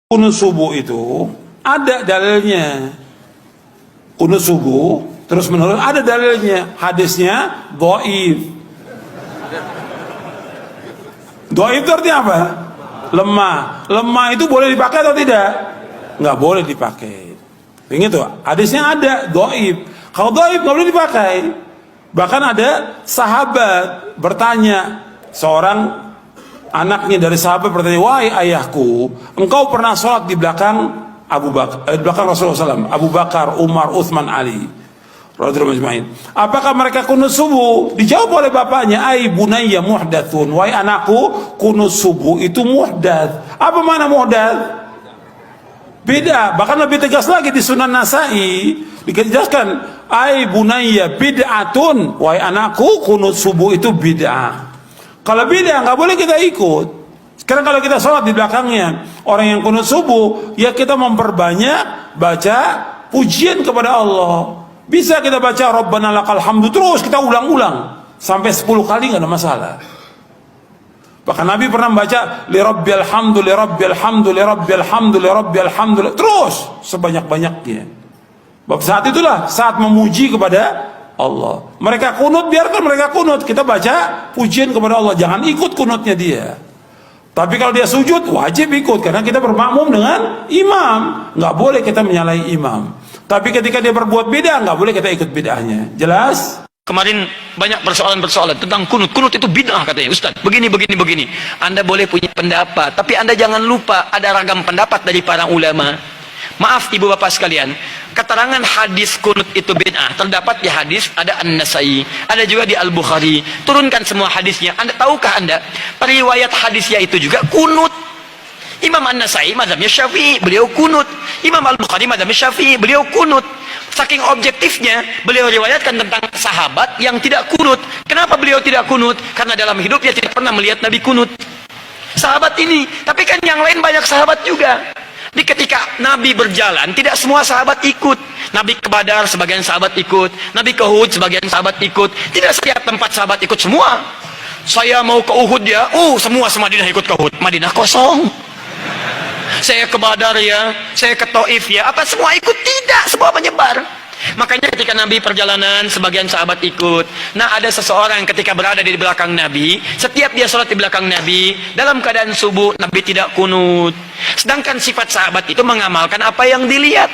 Kunut subuh itu ada dalilnya. Kunut subuh terus menerus ada dalilnya. Hadisnya dhaif. Dhaif itu artinya apa? Lemah. Lemah itu boleh dipakai atau tidak? Nggak boleh dipakai. Ingat tuh, hadisnya ada dhaif. Kalau dhaif nggak boleh dipakai. Bahkan ada sahabat bertanya, seorang anaknya dari sahabat bertanya, wahai ayahku, engkau pernah sholat di belakang Abu Bakar, di belakang Rasulullah SAW, Abu Bakar, Umar, Uthman, Ali, radhiyallahu anhum. Apakah mereka kunut subuh? Dijawab oleh bapaknya, ai bunayya muhdatsun, wahai anakku, kunut subuh itu muhdats. Apa mana muhdats? Beda. Bahkan lebih tegas lagi di Sunan Nasai dijelaskan, ai bunayya bid'atun, wahai anakku, kunut subuh itu bid'ah. Kalau bid'ah nggak boleh kita ikut. Sekarang kalau kita sholat di belakangnya orang yang kunut subuh, ya kita memperbanyak baca pujian kepada Allah. Bisa kita baca Rabbana lakal hamdu terus kita ulang-ulang sampai 10 kali nggak ada masalah. Bahkan Nabi pernah membaca li rabbil hamdu li rabbil hamdu li rabbil hamdu li rabbil hamdu terus sebanyak-banyaknya. Bab saat itulah saat memuji kepada Allah. Mereka kunut, biarkan mereka kunut. Kita baca pujian kepada Allah. Jangan ikut kunutnya dia. Tapi kalau dia sujud, wajib ikut. Karena kita bermakmum dengan imam. Nggak boleh kita menyalahi imam. Tapi ketika dia berbuat beda, nggak boleh kita ikut bid'ahnya. Jelas? Kemarin banyak persoalan-persoalan tentang kunut. Kunut itu bid'ah katanya, Ustaz. Begini. Anda boleh punya pendapat. Tapi Anda jangan lupa ada ragam pendapat dari para ulama. Maaf ibu bapak sekalian, keterangan hadis kunut itu bid'ah terdapat di hadis ada An-Nasai, ada juga di Al-Bukhari. Turunkan semua hadisnya. Anda tahukah Anda periwayat hadisnya itu juga kunut? Imam An-Nasai mazhabnya Syafi'i, beliau kunut. Imam Al-Bukhari mazhabnya Syafi'i, beliau kunut. Saking objektifnya beliau riwayatkan tentang sahabat yang tidak kunut. Kenapa beliau tidak kunut? Karena dalam hidupnya tidak pernah melihat Nabi kunut. Sahabat ini, tapi kan yang lain banyak sahabat juga. Di ketika Nabi berjalan, tidak semua sahabat ikut. Nabi ke Badar, sebagian sahabat ikut. Nabi ke Uhud, sebagian sahabat ikut. Tidak setiap tempat sahabat ikut semua. Saya mau ke Uhud ya, semua Madinah ikut ke Uhud. Madinah kosong. Saya ke Badar ya, saya ke Taif ya, apa semua ikut? Tidak, semua menyebar. Makanya ketika Nabi perjalanan, sebagian sahabat ikut. Nah, ada seseorang ketika berada di belakang Nabi, setiap dia sholat di belakang Nabi, dalam keadaan subuh, Nabi tidak kunut. Sedangkan sifat sahabat itu mengamalkan apa yang dilihat.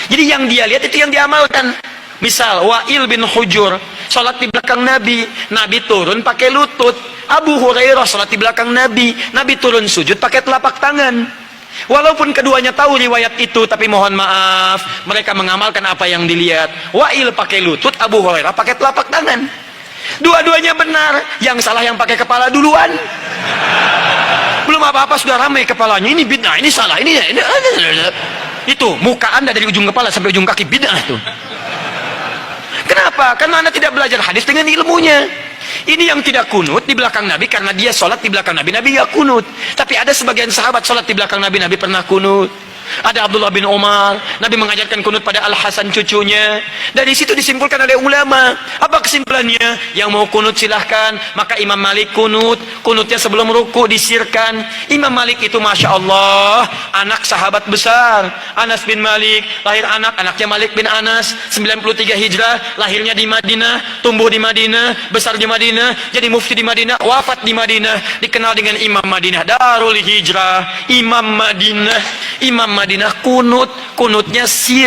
Jadi yang dia lihat itu yang diamalkan. Misal, Wa'il bin Hujur sholat di belakang Nabi, Nabi turun pakai lutut. Abu Hurairah sholat di belakang Nabi, Nabi turun sujud pakai telapak tangan. Walaupun keduanya tahu riwayat itu, tapi mohon maaf, mereka mengamalkan apa yang dilihat. Wa'il pakai lutut, Abu Hurairah pakai telapak tangan. Dua-duanya benar, yang salah yang pakai kepala duluan. Belum apa-apa sudah ramai kepalanya, ini bid'ah, ini salah, ini. Itu, muka Anda dari ujung kepala sampai ujung kaki bid'ah tuh. Kenapa? Karena Anda tidak belajar hadis dengan ilmunya. Ini yang tidak kunut di belakang Nabi karena dia sholat di belakang Nabi, Nabi nggak kunut. Tapi ada sebagian sahabat sholat di belakang Nabi, Nabi pernah kunut. Ada Abdullah bin Umar, Nabi mengajarkan kunut pada Al-Hasan cucunya. Dari situ disimpulkan oleh ulama. Apa kesimpulannya? Yang mau kunut silahkan. Maka Imam Malik kunut. Kunutnya sebelum ruku disirkan. Imam Malik itu Masya Allah, anak sahabat besar. Anas bin Malik, lahir anaknya Malik bin Anas. 93 Hijrah, lahirnya di Madinah, tumbuh di Madinah, besar di Madinah, jadi mufti di Madinah, wafat di Madinah. Dikenal dengan Imam Madinah, Darul Hijrah, Imam Madinah kunutnya sir.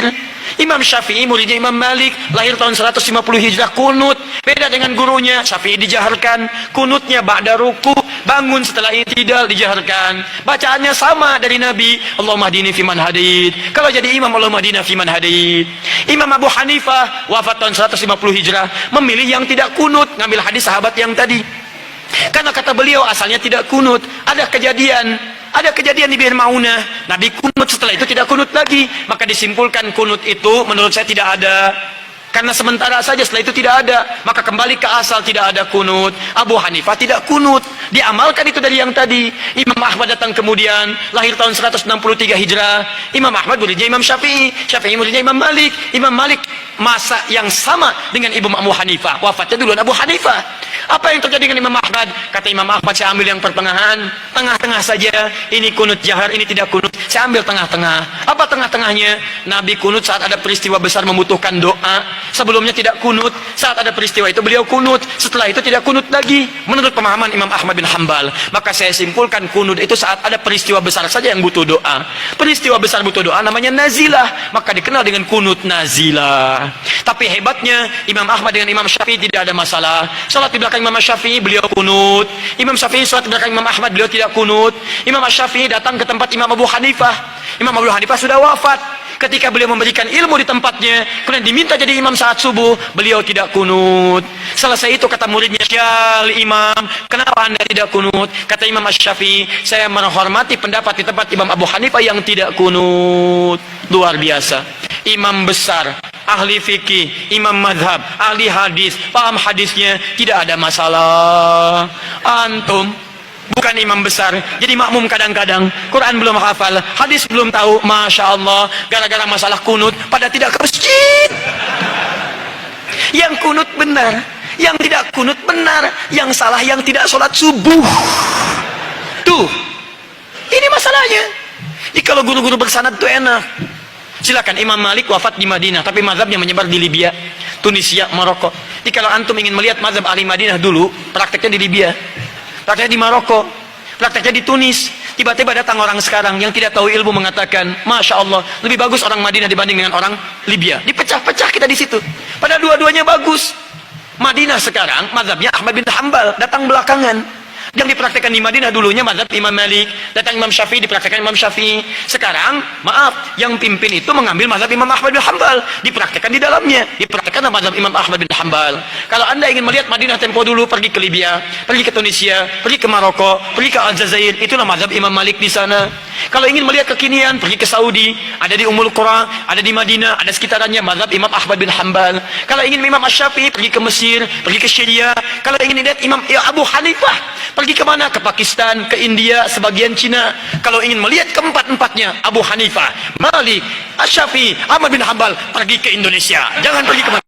Imam Syafi'i muridnya Imam Malik, lahir tahun 150 Hijrah, kunut. Beda dengan gurunya, Syafi'i dijaharkan, kunutnya ba'da ruku, bangun setelah i'tidal dijaharkan. Bacaannya sama dari Nabi, Allahumma hdini fiman hadid. Kalau jadi imam, Allahumma hdina fiman hadid. Imam Abu Hanifah wafat tahun 150 Hijrah, memilih yang tidak kunut, ngambil hadis sahabat yang tadi. Karena kata beliau asalnya tidak kunut. Ada kejadian di Bir Maunah, Nabi kunut, setelah itu tidak kunut lagi. Maka disimpulkan kunut itu menurut saya tidak ada. Karena sementara saja, setelah itu tidak ada. Maka kembali ke asal, tidak ada kunut. Abu Hanifah tidak kunut, diamalkan itu dari yang tadi. Imam Ahmad datang kemudian, lahir tahun 163 Hijrah. Imam Ahmad muridnya Imam Syafi'i, Syafi'i muridnya Imam Malik. Imam Malik masa yang sama dengan Imam Abu Hanifah, wafatnya duluan Abu Hanifah. Apa yang terjadi dengan Imam Ahmad? Kata Imam Ahmad, saya ambil yang pertengahan, tengah-tengah saja. Ini kunut jahar, ini tidak kunut. Saya ambil tengah-tengah. Apa tengah-tengahnya? Nabi kunut saat ada peristiwa besar membutuhkan doa. Sebelumnya tidak kunut. Saat ada peristiwa itu beliau kunut. Setelah itu tidak kunut lagi. Menurut pemahaman Imam Ahmad bin Hanbal. Maka saya simpulkan kunut itu saat ada peristiwa besar saja yang butuh doa. Peristiwa besar butuh doa namanya nazilah. Maka dikenal dengan kunut nazilah. Tapi hebatnya Imam Ahmad dengan Imam Syafi'i tidak ada masalah. Salat di belakang Imam Syafi'i beliau kunut. Imam Syafi'i salat di belakang Imam Ahmad beliau tidak kunut. Imam Syafi'i datang ke tempat Imam Abu Hanifah. Imam Abu Hanifah sudah wafat. Ketika beliau memberikan ilmu di tempatnya, kemudian diminta jadi imam saat subuh, beliau tidak kunut. Selesai itu kata muridnya, "Ya Imam, kenapa Anda tidak kunut?" Kata Imam Syafi'i, "Saya menghormati pendapat di tempat Imam Abu Hanifah yang tidak kunut." Luar biasa. Imam besar, ahli fikih, imam madhab, ahli hadis, paham hadisnya, tidak ada masalah. Antum bukan imam besar, jadi makmum kadang-kadang, Quran belum hafal, hadis belum tahu, Masya Allah, gara-gara masalah kunut, pada tidak ke masjid. Yang kunut benar, yang tidak kunut benar, yang salah yang tidak sholat subuh. Tuh, ini masalahnya. Jadi kalau guru-guru bersanad itu enak. Silakan, Imam Malik wafat di Madinah, tapi mazhabnya menyebar di Libya, Tunisia, Maroko. Jadi kalau antum ingin melihat mazhab ahli Madinah dulu, prakteknya di Libya, prakteknya di Maroko, prakteknya di Tunis. Tiba-tiba datang orang sekarang yang tidak tahu ilmu mengatakan, Masya Allah, lebih bagus orang Madinah dibanding dengan orang Libya. Dipecah-pecah kita di situ. Padahal dua-duanya bagus. Madinah sekarang mazhabnya Ahmad bin Hanbal, datang belakangan. Yang dipraktekkan di Madinah dulunya mazhab Imam Malik, datang Imam Syafi'i dipraktekkan Imam Syafi'i. Sekarang, maaf, yang pimpin itu mengambil mazhab Imam Ahmad bin Hanbal, dipraktekkan di dalamnya, dipraktekkan mazhab Imam Ahmad bin Hanbal. Kalau Anda ingin melihat Madinah tempo dulu, pergi ke Libya, pergi ke Tunisia, pergi ke Maroko, pergi ke Aljazair, itulah mazhab Imam Malik di sana. Kalau ingin melihat kekinian, pergi ke Saudi, ada di Ummul Qura, ada di Madinah, ada sekitarannya mazhab Imam Ahmad bin Hanbal. Kalau ingin Imam Syafi'i, pergi ke Mesir, pergi ke Syria. Kalau ingin lihat Imam Abu Hanifah, pergi ke mana? Ke Pakistan, ke India, sebagian Cina. Kalau ingin melihat keempat-empatnya, Abu Hanifah, Malik, Syafi'i, Ahmad bin Hanbal, pergi ke Indonesia. Jangan pergi ke mana.